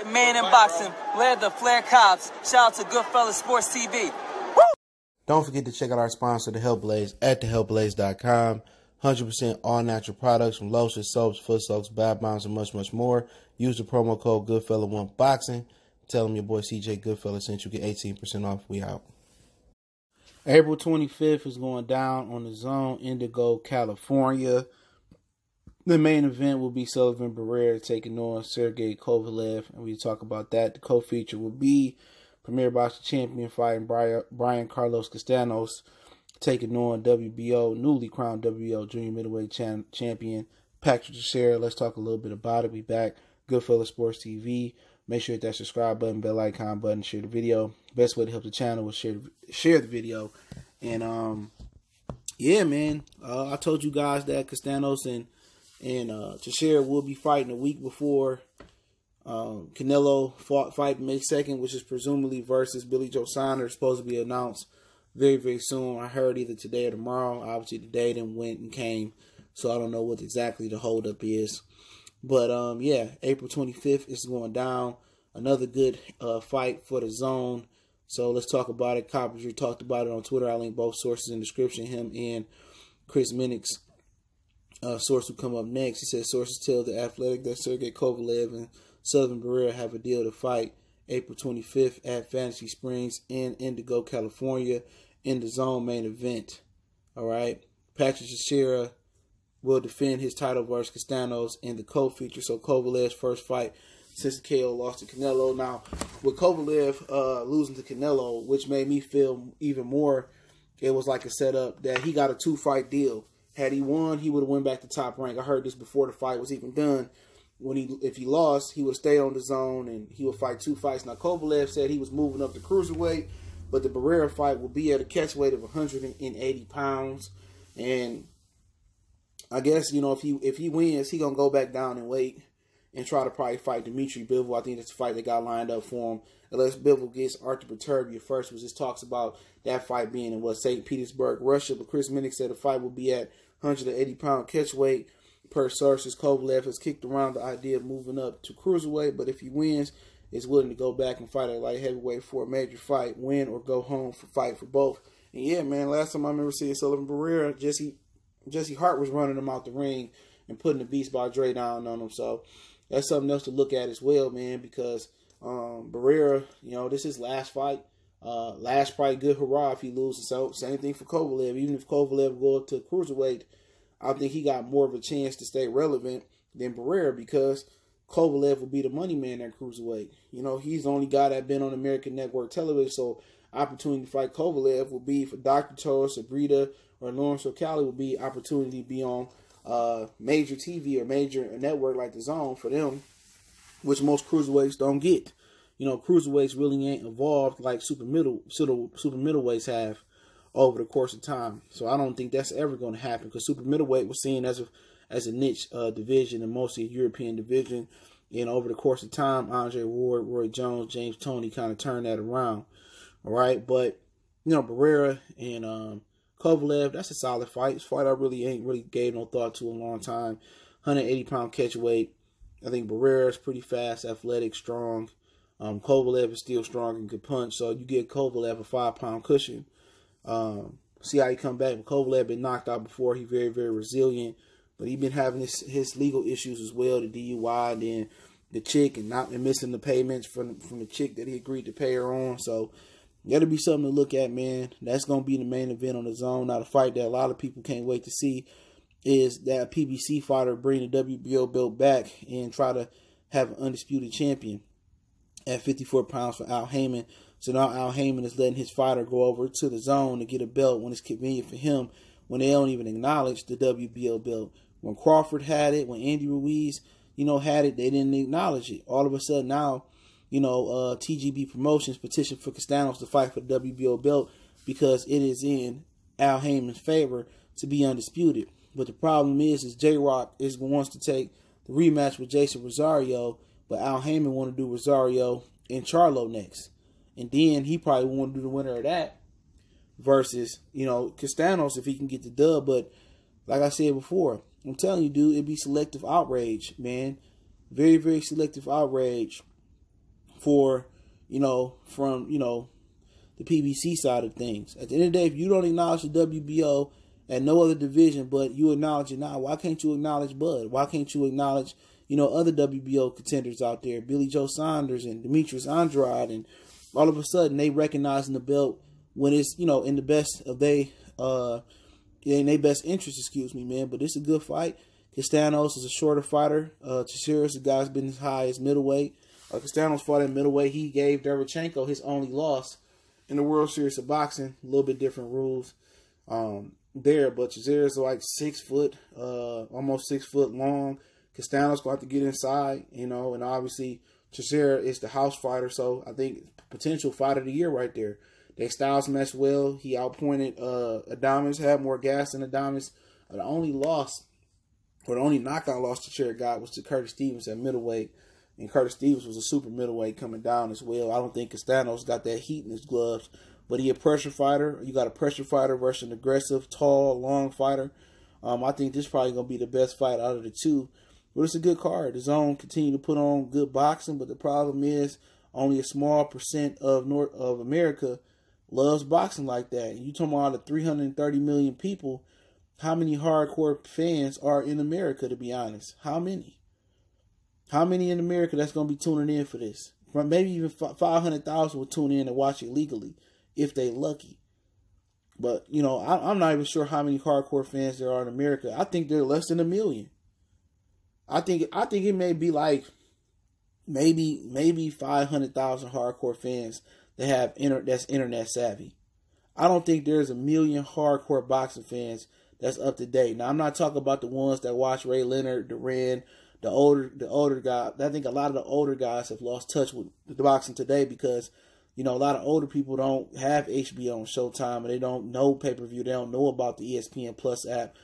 fight man in boxing, led the Flair Cops. Shout out to Goodfellas Sports TV. Woo! Don't forget to check out our sponsor, The Health Blaze, at thehealthblaze.com. 100% all natural products from lotions, soaps, foot soaks, bath bombs, and much, much more. Use the promo code Goodfella1Boxing. Tell them your boy CJ Goodfella sent you, get 18% off. We out. April 25th is going down on the DAZN, Indigo, California. The main event will be Sullivan Barrera taking on Sergey Kovalev, and we talk about that. The co-feature will be Premier Boxing Champion fighting Brian Carlos Castaño taking on WBO, newly crowned WBO Junior Middleweight Champion Patrick Teixeira. Let's talk a little bit about it. We back. Goodfellas Sports TV. Make sure to hit that subscribe button, bell icon button, share the video. Best way to help the channel is share the video. And yeah, man, I told you guys that Castaño and Teixeira will be fighting a week before Canelo fight May 2nd, which is presumably versus Billy Joe Saunders, supposed to be announced very, very soon. I heard either today or tomorrow. Obviously, today then went and came, so I don't know what exactly the holdup is. But yeah, April 25th is going down. Another good fight for the DAZN. So let's talk about it. Coppinger talked about it on Twitter. I'll link both sources in the description. Him and Chris Minnick's source will come up next. He says sources tell The Athletic that Sergey Kovalev and Sullivan Barrera have a deal to fight April 25th at Fantasy Springs in Indigo, California, in the DAZN main event. All right. Patrick Teixeira will defend his title versus Castaño in the co-feature. So Kovalev's first fight since the KO lost to Canelo. Now, with Kovalev losing to Canelo, which made me feel even more, it was like a setup that he got a 2-fight deal. Had he won, he would have went back to top rank. I heard this before the fight was even done. If he lost, he would stay on the DAZN and he would fight 2 fights. Now, Kovalev said he was moving up to cruiserweight, but the Barrera fight will be at a catch weight of 180 pounds. And I guess, you know, if he wins, he gonna go back down in weight and try to probably fight Dimitri Bivol. I think that's the fight they got lined up for him. Unless Bivol gets Artur Beterbiev first, which just talks about that fight being in St. Petersburg, Russia. But Chris Minnick said the fight will be at 180-pound catch weight. Per sources, Kovalev has kicked around the idea of moving up to cruiserweight, but if he wins, is willing to go back and fight at light heavyweight for a major fight, win or go home for fight for both. And yeah, man, last time I remember seeing Sullivan Barrera, Jesse Hart was running him out the ring and putting the Beast by Dre down on him. So that's something else to look at as well, man, because Barrera, you know, this is his last fight. Last fight, good hurrah if he loses. So same thing for Kovalev. Even if Kovalev go up to cruiserweight, I think he got more of a chance to stay relevant than Barrera because Kovalev will be the money man at cruiserweight. You know, he's the only guy that been on American network television, so opportunity to fight Kovalev will be for Dr. Torres or Brita or Lawrence O'Callaghan will be opportunity to be on major TV or major network like the DAZN for them, which most cruiserweights don't get. You know, cruiserweights really ain't evolved like super middleweights have over the course of time. So I don't think that's ever going to happen because super middleweight was seen as a niche division and mostly a European division. And over the course of time, Andre Ward, Roy Jones, James Toney kind of turned that around. All right, but you know, Barrera and Kovalev, that's a solid fight. It's a fight I really gave no thought to in a long time. 180-pound catch weight. I think Barrera is pretty fast, athletic, strong. Kovalev is still strong and can punch. So you get Kovalev a 5-pound cushion. See how he come back. Kovalev been knocked out before. He very, very resilient. But he been having his legal issues as well. The DUI and then the chick and missing the payments from the chick that he agreed to pay her on. So that'll be something to look at, man. That's going to be the main event on the DAZN. Now, the fight that a lot of people can't wait to see is that PBC fighter bring the WBO belt back and try to have an undisputed champion at 54 pounds for Al Hyamon. So now Al Hyamon is letting his fighter go over to the DAZN to get a belt when it's convenient for him, when they don't even acknowledge the WBO belt. When Crawford had it, when Andy Ruiz, you know, had it, they didn't acknowledge it. All of a sudden now, you know, TGB Promotions petitioned for Castaño to fight for the WBO belt because it is in Al Hymon's favor to be undisputed. But the problem is J-Rock wants to take the rematch with Jason Rosario, but Al Hyman want to do Rosario and Charlo next. And then he probably want to do the winner of that versus, you know, Castaño if he can get the dub. But like I said before, I'm telling you, dude, it'd be selective outrage, man. Very, very selective outrage for, from, the PBC side of things. At the end of the day, if you don't acknowledge the WBO and no other division, but you acknowledge it now, why can't you acknowledge Bud? Why can't you acknowledge, other WBO contenders out there, Billy Joe Saunders and Demetrius Andrade, and all of a sudden they recognizing the belt when it's, in the best of in their best interest, man. But it's a good fight. Castaños is a shorter fighter. Teixeira is a guy who's been as high as middleweight. Castaños fought at middleweight. He gave Derevchenko his only loss in the World Series of Boxing. A little bit different rules there, but Teixeira is like 6 foot, almost 6 foot long. Castaños going to have to get inside, and obviously Teixeira is the house fighter, so I think potential fighter of the year right there. Their styles mesh well. He outpointed Adames, had more gas than Adames. The only loss, or the only knockout loss Teixeira got was to Curtis Stevens at middleweight. And Curtis Stevens was a super middleweight coming down as well. I don't think Castaños got that heat in his gloves. But he a pressure fighter. You got a pressure fighter versus an aggressive, tall, long fighter. I think this is probably going to be the best fight out of the two. But it's a good card. The DAZN continue to put on good boxing. But the problem is only a small percent of America loves boxing like that. And you talking about the 330 million people, how many hardcore fans are in America, to be honest? How many? How many in America that's going to be tuning in for this? Maybe even 500,000 will tune in and watch it legally, if they lucky. But, I'm not even sure how many hardcore fans there are in America. I think they're less than 1 million. I think it may be like maybe 500,000 hardcore fans that's internet savvy. I don't think there's 1 million hardcore boxing fans that's up to date. Now, I'm not talking about the ones that watch Ray Leonard, Duran, the older guy. I think a lot of the older guys have lost touch with the boxing today because, a lot of older people don't have HBO and Showtime, and they don't know pay-per-view. They don't know about the ESPN Plus app,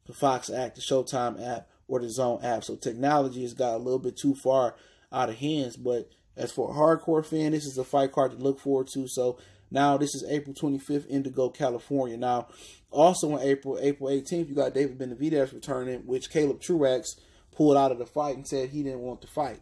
the Fox app, the Showtime app, or the DAZN app. So technology has got a little bit too far out of hands. But as for a hardcore fan, this is a fight card to look forward to. So now this is April 25th, Indigo, California. Now, also on April 18th, you got David Benavidez returning, which Caleb Truax pulled out of the fight and said he didn't want to fight.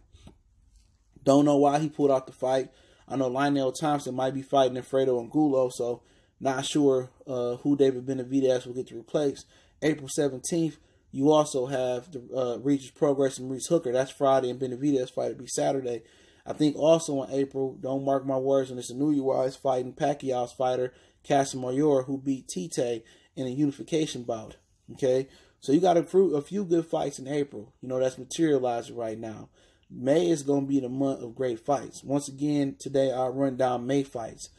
Don't know why he pulled out the fight. I know Lionel Thompson might be fighting Alfredo Angulo, so not sure who David Benavidez will get to replace. April 17th, you also have the Regis Progress and Maurice Hooker. That's Friday, and Benavidez fight will be Saturday. I think also in April, don't mark my words on this, Anuya is fighting Pacquiao's fighter, Castaño, who beat Tite in a unification bout. Okay, so you got a few good fights in April, that's materializing right now. May is going to be the month of great fights. Once again, today I'll run down May fights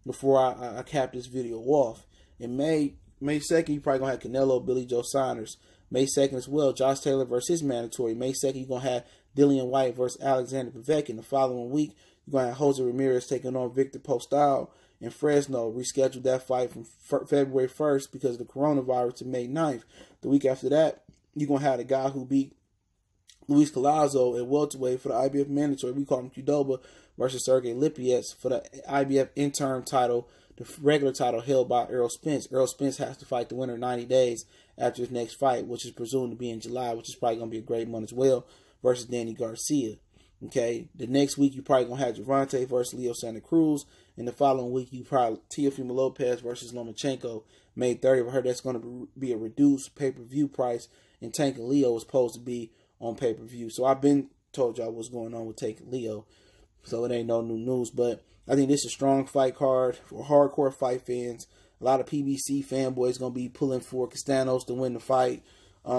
before I cap this video off. In May 2nd, you probably going to have Canelo, Billy Joe Saunders. May 2nd as well, Josh Taylor versus his mandatory. May 2nd, you're going to have Dillian White versus Alexander Povetkin. The following week, you're going to have Jose Ramirez taking on Victor Postal in Fresno. Rescheduled that fight from February 1st because of the coronavirus to May 9th. The week after that, you're going to have the guy who beat Luis Collazo at welterweight for the IBF mandatory. We call him Qdoba versus Sergey Lippiets for the IBF interim title, the regular title held by Errol Spence. Errol Spence has to fight the winner 90 days after his next fight, which is presumed to be in July, which is probably going to be a great month as well, versus Danny Garcia. Okay, the next week you probably going to have Gervonta versus Leo Santa Cruz, and the following week you probably Teofimo Lopez versus Lomachenko. May 30th, I heard that's going to be a reduced pay-per-view price, and Tank and Leo is supposed to be on pay-per-view. So I've been told y'all what's going on with Tank and Leo, so it ain't no new news. But I think this is a strong fight card for hardcore fight fans. A lot of PBC fanboys going to be pulling for Castaños to win the fight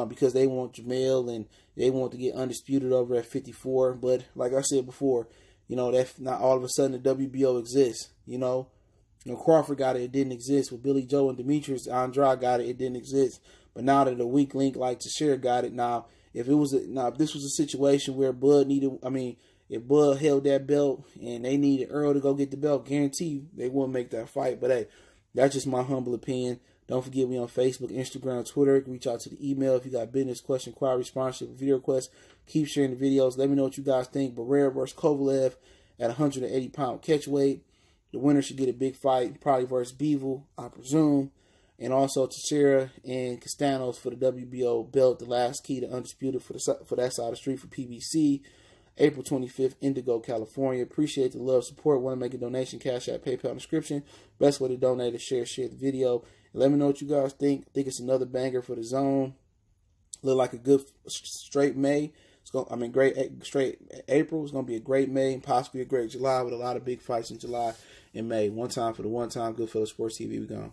because they want Jamel and they want to get undisputed over at 54. But like I said before, that's not all of a sudden the WBO exists. Crawford got it didn't exist. With Billy Joe and Demetrius Andrade got it didn't exist. But now that a weak link like Teixeira got it, now if this was a situation where Bud if Bud held that belt and they needed Earl to go get the belt, guarantee you they wouldn't make that fight. But hey, that's just my humble opinion. Don't forget me on Facebook, Instagram, Twitter. Reach out to the email if you got business, question, inquiry, sponsorship, video requests. Keep sharing the videos. Let me know what you guys think. Barrera versus Kovalev at 180-pound catchweight. The winner should get a big fight, probably versus Bevel, I presume. And also Teixeira and Castaños for the WBO belt, the last key to undisputed for that side of the street for PBC. April 25th, Indigo, California. Appreciate the love, support. Want to make a donation? Cash App, PayPal in the description. Best way to donate is share the video. Let me know what you guys think. Think it's another banger for the zone. Look like a good straight May. Great straight April. It's gonna be a great May and possibly a great July with a lot of big fights in July and May. One time for the one time. Goodfellas Sports TV. We gone.